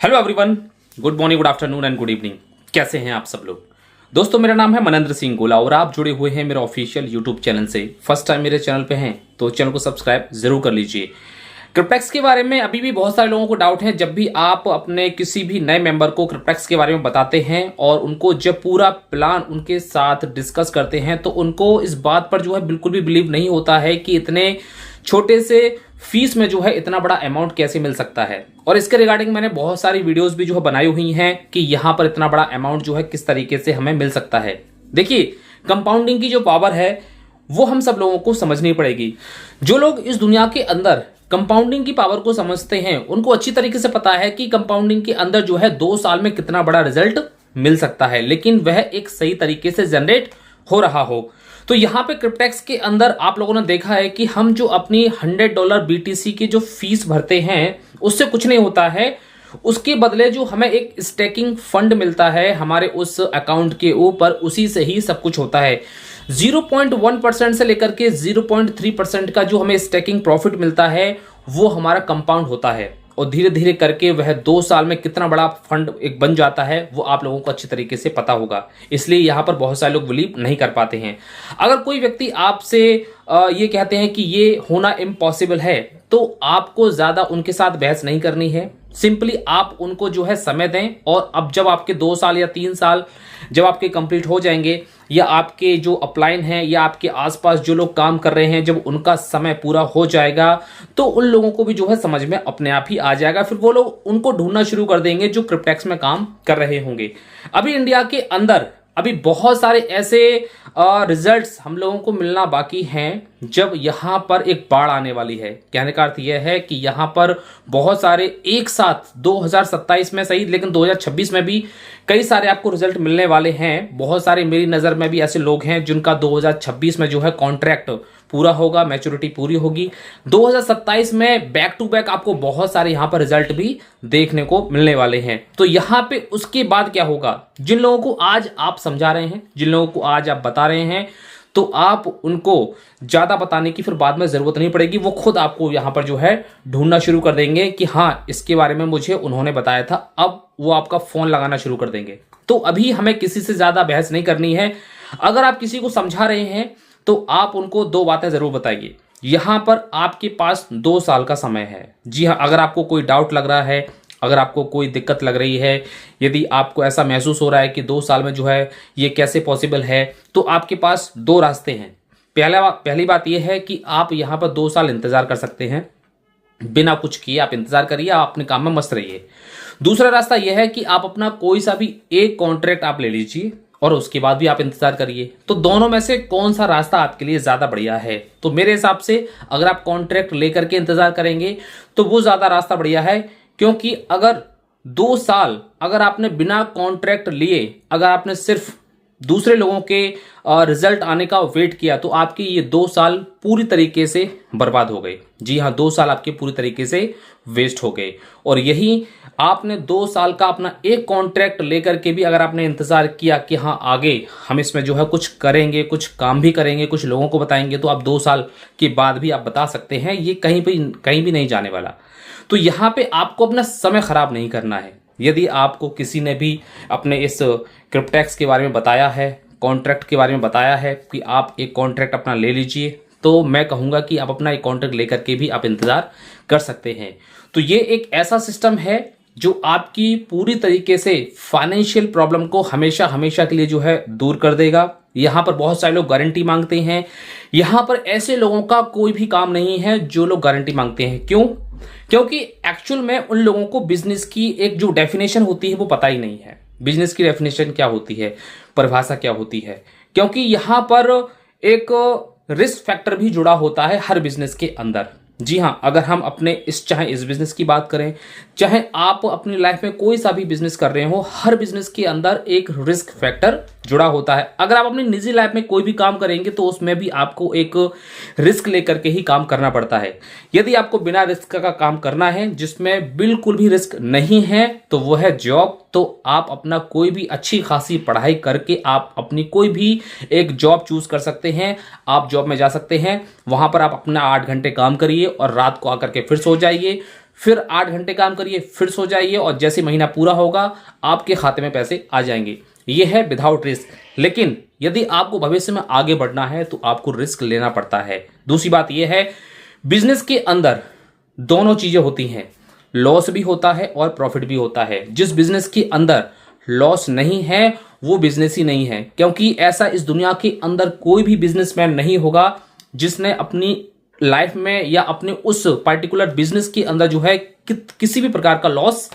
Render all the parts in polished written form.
Hello everyone, good morning, good afternoon and good evening. कैसे हैं आप सब लोग? दोस्तों, मेरा नाम है मनेंद्र सिंह गोला और आप जुड़े हुए हैं मेरे ऑफिशियल यूट्यूब चैनल से। फर्स्ट टाइम मेरे चैनल पे हैं तो चैनल को सब्सक्राइब जरूर कर लीजिए। क्रिप्टेक्स के बारे में अभी भी बहुत सारे लोगों को डाउट है। जब भी आप अपने किसी भी नए मेंबर को क्रिप्टेक्स के बारे में बताते हैं और उनको जब पूरा प्लान उनके साथ डिस्कस करते हैं तो उनको इस बात पर जो है बिल्कुल भी बिलीव नहीं होता है कि इतने छोटे से फीस में जो है इतना बड़ा अमाउंट कैसे मिल सकता है। और इसके रिगार्डिंग मैंने बहुत सारी वीडियोस भी जो है बनाई हुई हैं कि यहां पर इतना बड़ा अमाउंट जो है किस तरीके से हमें मिल सकता है। देखिए, कंपाउंडिंग की जो पावर है वो हम सब लोगों को समझनी पड़ेगी। जो लोग इस दुनिया के अंदर कंपाउंडिंग की पावर को समझते हैं उनको अच्छी तरीके से पता है कि कंपाउंडिंग के अंदर जो है 2 साल में कितना बड़ा रिजल्ट मिल सकता है, लेकिन वह एक सही तरीके से जनरेट हो रहा हो। तो यहां पे क्रिप्टेक्स के अंदर आप लोगों ने देखा है कि हम जो अपनी $100 बीटीसी की जो फीस भरते हैं उससे कुछ नहीं होता है। उसके बदले जो हमें एक स्टेकिंग फंड मिलता है हमारे उस अकाउंट के ऊपर, उसी से ही सब कुछ होता है। 0.1% से लेकर के 0.3% का जो हमें स्टेकिंग प्रॉफिट मिलता है वो हमारा कंपाउंड होता है और धीरे धीरे करके वह 2 साल में कितना बड़ा फंड एक बन जाता है वो आप लोगों को अच्छी तरीके से पता होगा। इसलिए यहां पर बहुत सारे लोग बिलीव नहीं कर पाते हैं। अगर कोई व्यक्ति आपसे ये कहते हैं कि ये होना इम्पॉसिबल है तो आपको ज्यादा उनके साथ बहस नहीं करनी है। सिंपली आप उनको जो है समय दें और अब जब आपके 2 साल या 3 साल जब आपके कंप्लीट हो जाएंगे या आपके जो अपलाइन हैं या आपके आसपास जो लोग काम कर रहे हैं जब उनका समय पूरा हो जाएगा तो उन लोगों को भी जो है समझ में अपने आप ही आ जाएगा। फिर वो लोग उनको ढूंढना शुरू कर देंगे जो क्रिप्टेक्स में काम कर रहे होंगे। अभी इंडिया के अंदर अभी बहुत सारे ऐसे रिजल्ट्स हम लोगों को मिलना बाकी हैं जब यहां पर एक बाढ़ आने वाली है। कहने का अर्थ यह है कि यहां पर बहुत सारे एक साथ 2027 में सही लेकिन 2026 में भी कई सारे आपको रिजल्ट मिलने वाले हैं। बहुत सारे मेरी नज़र में भी ऐसे लोग हैं जिनका 2026 में जो है कॉन्ट्रैक्ट पूरा होगा, मैच्योरिटी पूरी होगी। 2027 में बैक टू बैक आपको बहुत सारे यहां पर रिजल्ट भी देखने को मिलने वाले हैं। तो यहां पे उसके बाद क्या होगा, जिन लोगों को आज आप समझा रहे हैं, जिन लोगों को आज आप बता रहे हैं, तो आप उनको ज्यादा बताने की फिर बाद में जरूरत नहीं पड़ेगी। वो खुद आपको यहां पर जो है ढूंढना शुरू कर देंगे कि हाँ, इसके बारे में मुझे उन्होंने बताया था। अब वो आपका फोन लगाना शुरू कर देंगे। तो अभी हमें किसी से ज्यादा बहस नहीं करनी है। अगर आप किसी को समझा रहे हैं तो आप उनको 2 बातें जरूर बताइए। यहां पर आपके पास 2 साल का समय है। जी हाँ, अगर आपको कोई डाउट लग रहा है, अगर आपको कोई दिक्कत लग रही है, यदि आपको ऐसा महसूस हो रहा है कि 2 साल में जो है ये कैसे पॉसिबल है, तो आपके पास 2 रास्ते हैं। पहली बात यह है कि आप यहां पर 2 साल इंतजार कर सकते हैं, बिना कुछ किए आप इंतजार करिए, आप अपने काम में मस्त रहिए। दूसरा रास्ता यह है कि आप अपना कोई सा भी एक कॉन्ट्रैक्ट आप ले लीजिए और उसके बाद भी आप इंतजार करिए। तो दोनों में से कौन सा रास्ता आपके लिए ज्यादा बढ़िया है? तो मेरे हिसाब से अगर आप कॉन्ट्रैक्ट लेकर के इंतजार करेंगे तो वो ज्यादा रास्ता बढ़िया है, क्योंकि अगर 2 साल अगर आपने बिना कॉन्ट्रैक्ट लिए अगर आपने सिर्फ दूसरे लोगों के रिजल्ट आने का वेट किया तो आपके ये 2 साल पूरी तरीके से बर्बाद हो गए। जी हाँ, 2 साल आपके पूरी तरीके से वेस्ट हो गए। और यही आपने 2 साल का अपना एक कॉन्ट्रैक्ट लेकर के भी अगर आपने इंतजार किया कि हाँ आगे हम इसमें जो है कुछ करेंगे, कुछ काम भी करेंगे, कुछ लोगों को बताएंगे, तो आप 2 साल के बाद भी आप बता सकते हैं, ये कहीं भी नहीं जाने वाला। तो यहाँ पे आपको अपना समय खराब नहीं करना है। यदि आपको किसी ने भी अपने इस क्रिप्टेक्स के बारे में बताया है, कॉन्ट्रैक्ट के बारे में बताया है कि आप एक कॉन्ट्रैक्ट अपना ले लीजिए, तो मैं कहूँगा कि आप अपना एक कॉन्ट्रैक्ट लेकर के भी आप इंतज़ार कर सकते हैं। तो ये एक ऐसा सिस्टम है जो आपकी पूरी तरीके से फाइनेंशियल प्रॉब्लम को हमेशा हमेशा के लिए जो है दूर कर देगा। यहाँ पर बहुत सारे लोग गारंटी मांगते हैं। यहाँ पर ऐसे लोगों का कोई भी काम नहीं है जो लोग गारंटी मांगते हैं। क्यों? क्योंकि एक्चुअल में उन लोगों को बिजनेस की एक जो डेफिनेशन होती है वो पता ही नहीं है। बिजनेस की डेफिनेशन क्या होती है, परिभाषा क्या होती है, क्योंकि यहाँ पर एक रिस्क फैक्टर भी जुड़ा होता है हर बिजनेस के अंदर। जी हाँ, अगर हम अपने चाहे इस बिजनेस की बात करें, चाहे आप अपनी लाइफ में कोई सा भी बिजनेस कर रहे हो, हर बिजनेस के अंदर एक रिस्क फैक्टर जुड़ा होता है। अगर आप अपनी निजी लाइफ में कोई भी काम करेंगे तो उसमें भी आपको एक रिस्क लेकर के ही काम करना पड़ता है। यदि आपको बिना रिस्क का काम करना है, जिसमें बिल्कुल भी रिस्क नहीं है, तो वो है जॉब। तो आप अपना कोई भी अच्छी खासी पढ़ाई करके आप अपनी कोई भी एक जॉब चूज कर सकते हैं। आप जॉब में जा सकते हैं, वहां पर आप अपना 8 घंटे काम करिए और रात को आकर के फिर सो जाइए। फिर 8 घंटे काम करिए, फिर सो जाइए और जैसे महीना पूरा होगा आपके खाते में पैसे आ जाएंगे। ये है विदाउट रिस्क। लेकिन यदि आपको भविष्य में आगे बढ़ना है तो आपको रिस्क लेना पड़ता है। दूसरी बात यह है, बिजनेस के अंदर दोनों चीजें होती हैं, लॉस भी होता है और प्रॉफिट भी होता है। जिस बिजनेस के अंदर लॉस नहीं है वो बिजनेस ही नहीं है, क्योंकि ऐसा इस दुनिया के अंदर कोई भी बिजनेसमैन नहीं होगा जिसने अपनी लाइफ में या अपने उस पर्टिकुलर बिजनेस के अंदर जो है किसी भी प्रकार का लॉस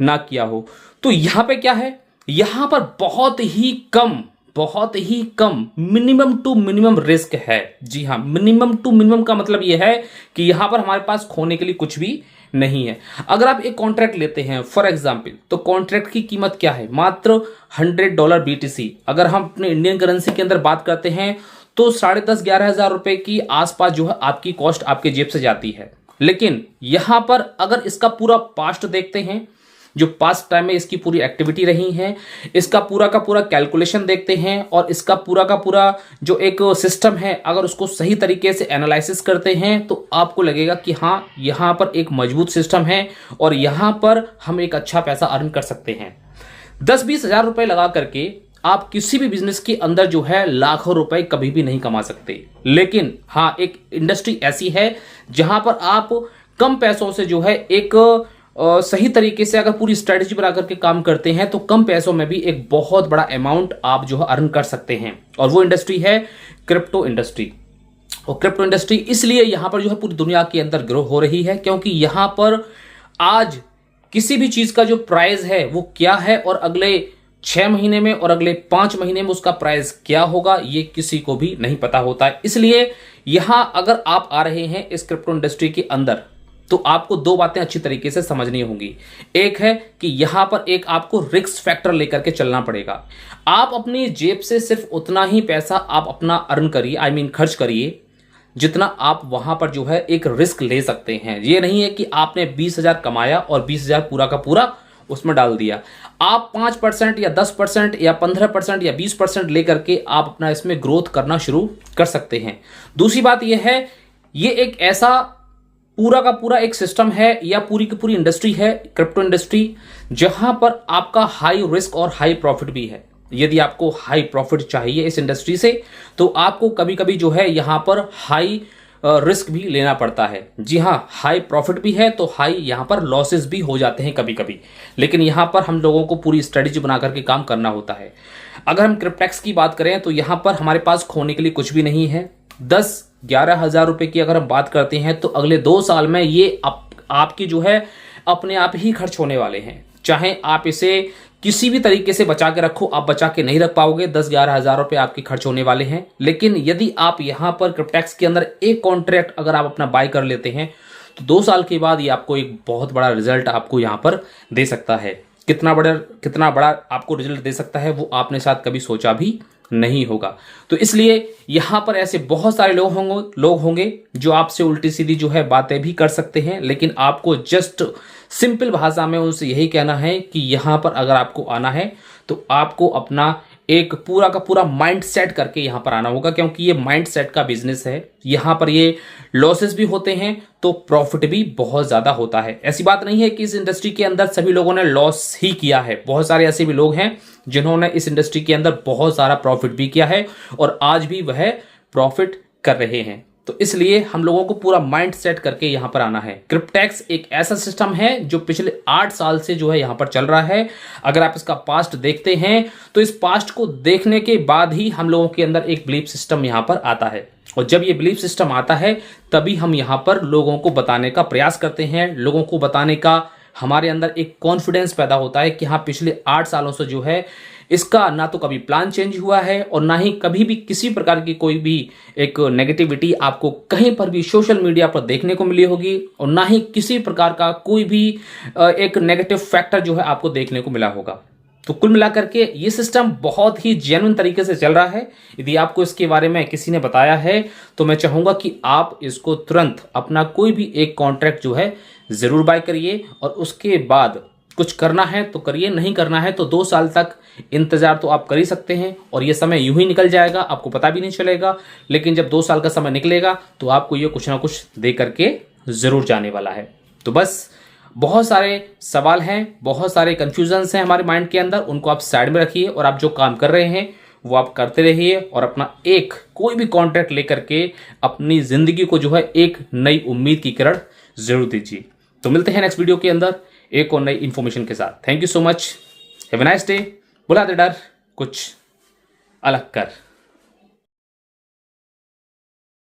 ना किया हो। तो यहां पे क्या है, यहां पर बहुत ही कम मिनिमम टू मिनिमम रिस्क है। जी हां, मिनिमम टू मिनिमम का मतलब यह है कि यहां पर हमारे पास खोने के लिए कुछ भी नहीं है। अगर आप एक कॉन्ट्रैक्ट लेते हैं फॉर एग्जांपल, तो कॉन्ट्रैक्ट की कीमत क्या है, मात्र $100 BTC। अगर हम अपने इंडियन करेंसी के अंदर बात करते हैं तो 10,500-11,000 रुपए की आसपास जो है आपकी कॉस्ट आपके जेब से जाती है। लेकिन यहां पर अगर इसका पूरा पास्ट देखते हैं, जो पास्ट टाइम में इसकी पूरी एक्टिविटी रही है, इसका पूरा का पूरा कैलकुलेशन देखते हैं और इसका पूरा का पूरा जो एक सिस्टम है अगर उसको सही तरीके से एनालिसिस करते हैं तो आपको लगेगा कि हाँ, यहां पर एक मजबूत सिस्टम है और यहां पर हम एक अच्छा पैसा अर्न कर सकते हैं। 10-20 हजार रुपए लगा करके आप किसी भी बिजनेस के अंदर जो है लाखों रुपए कभी भी नहीं कमा सकते। लेकिन हाँ, एक इंडस्ट्री ऐसी है जहां पर आप कम पैसों से जो है एक सही तरीके से अगर पूरी स्ट्रेटेजी बना करके काम करते हैं तो कम पैसों में भी एक बहुत बड़ा अमाउंट आप जो है अर्न कर सकते हैं। और वो इंडस्ट्री है क्रिप्टो इंडस्ट्री। और क्रिप्टो इंडस्ट्री इसलिए यहां पर जो है पूरी दुनिया के अंदर ग्रो हो रही है क्योंकि यहां पर आज किसी भी चीज का जो प्राइस है वो क्या है और अगले 6 महीने में और अगले 5 महीने में उसका प्राइस क्या होगा ये किसी को भी नहीं पता होता है। इसलिए यहां अगर आप आ रहे हैं इस क्रिप्टो इंडस्ट्री के अंदर तो आपको दो बातें अच्छी तरीके से समझनी होंगी। एक है कि यहां पर एक आपको रिस्क फैक्टर लेकर के चलना पड़ेगा। आप अपनी जेब से सिर्फ उतना ही पैसा आप अपना अर्न करिए, खर्च करिए जितना आप वहां पर जो है एक रिस्क ले सकते हैं। ये नहीं है कि आपने 20,000 कमाया और 20,000 पूरा का पूरा उसमें डाल दिया। आप 5% या 10% या 15% या 20% लेकर के आप अपना इसमें ग्रोथ करना शुरू कर सकते हैं। दूसरी बात यह है, ये एक ऐसा पूरा का पूरा एक सिस्टम है या पूरी की पूरी इंडस्ट्री है क्रिप्टो इंडस्ट्री जहां पर आपका हाई रिस्क और हाई प्रॉफिट भी है। यदि आपको हाई प्रॉफिट चाहिए इस इंडस्ट्री से तो आपको कभी कभी जो है यहां पर हाई रिस्क भी लेना पड़ता है। जी हां, हाई प्रॉफिट भी है तो हाई यहां पर लॉसेस भी हो जाते हैं कभी कभी। लेकिन यहां पर हम लोगों को पूरी स्ट्रेटेजी बना करके काम करना होता है। अगर हम क्रिप्टेक्स की बात करें तो यहां पर हमारे पास खोने के लिए कुछ भी नहीं है। 10-11 हजार रुपए की अगर हम बात करते हैं तो अगले 2 साल में ये आपकी जो है अपने आप ही खर्च होने वाले हैं। चाहे आप इसे किसी भी तरीके से बचा के रखो, आप बचा के नहीं रख पाओगे। 10-11 हजार रुपए आपके खर्च होने वाले हैं। लेकिन यदि आप यहां पर क्रिप्टेक्स के अंदर एक कॉन्ट्रैक्ट अगर आप अपना बाय कर लेते हैं तो 2 साल के बाद ये आपको एक बहुत बड़ा रिजल्ट आपको यहां पर दे सकता है। कितना बड़ा आपको रिजल्ट दे सकता है वो आपने शायद कभी सोचा भी नहीं होगा। तो इसलिए यहां पर ऐसे बहुत सारे लोग होंगे जो आपसे उल्टी सीधी जो है बातें भी कर सकते हैं। लेकिन आपको जस्ट सिंपल भाषा में उनसे यही कहना है कि यहां पर अगर आपको आना है तो आपको अपना एक पूरा का पूरा माइंड सेट करके यहां पर आना होगा, क्योंकि ये माइंड सेट का बिजनेस है। यहां पर ये लॉसेस भी होते हैं तो प्रॉफिट भी बहुत ज्यादा होता है। ऐसी बात नहीं है कि इस इंडस्ट्री के अंदर सभी लोगों ने लॉस ही किया है। बहुत सारे ऐसे भी लोग हैं जिन्होंने इस इंडस्ट्री के अंदर बहुत सारा प्रॉफिट भी किया है और आज भी वह प्रॉफिट कर रहे हैं। तो इसलिए हम लोगों को पूरा माइंड सेट करके यहां पर आना है। क्रिप्टेक्स एक ऐसा सिस्टम है जो पिछले 8 साल से जो है यहां पर चल रहा है। अगर आप इसका पास्ट देखते हैं तो इस पास्ट को देखने के बाद ही हम लोगों के अंदर एक बिलीफ सिस्टम यहां पर आता है। और जब ये बिलीफ सिस्टम आता है तभी हम यहां पर लोगों को बताने का प्रयास करते हैं। लोगों को बताने का हमारे अंदर एक कॉन्फिडेंस पैदा होता है कि हाँ, पिछले 8 सालों से जो है इसका ना तो कभी प्लान चेंज हुआ है और ना ही कभी भी किसी प्रकार की कोई भी एक नेगेटिविटी आपको कहीं पर भी सोशल मीडिया पर देखने को मिली होगी और ना ही किसी प्रकार का कोई भी एक नेगेटिव फैक्टर जो है आपको देखने को मिला होगा। तो कुल मिलाकर के ये सिस्टम बहुत ही जेन्युइन तरीके से चल रहा है। यदि आपको इसके बारे में किसी ने बताया है तो मैं चाहूंगा कि आप इसको तुरंत अपना कोई भी एक कॉन्ट्रैक्ट जो है जरूर बाय करिए और उसके बाद कुछ करना है तो करिए, नहीं करना है तो 2 साल तक इंतजार तो आप कर ही सकते हैं और ये समय यूं ही निकल जाएगा, आपको पता भी नहीं चलेगा। लेकिन जब 2 साल का समय निकलेगा तो आपको ये कुछ ना कुछ दे करके जरूर जाने वाला है। तो बस बहुत सारे सवाल हैं, बहुत सारे कंफ्यूजन्स हैं हमारे माइंड के अंदर, उनको आप साइड में रखिए और आप जो काम कर रहे हैं वो आप करते रहिए और अपना एक कोई भी कॉन्ट्रैक्ट लेकर के अपनी जिंदगी को जो है एक नई उम्मीद की किरण जरूर दीजिए। तो मिलते हैं नेक्स्ट वीडियो के अंदर एक और नई इंफॉर्मेशन के साथ। Thank you so much, have a nice day. बुला दे डर कुछ अलग कर।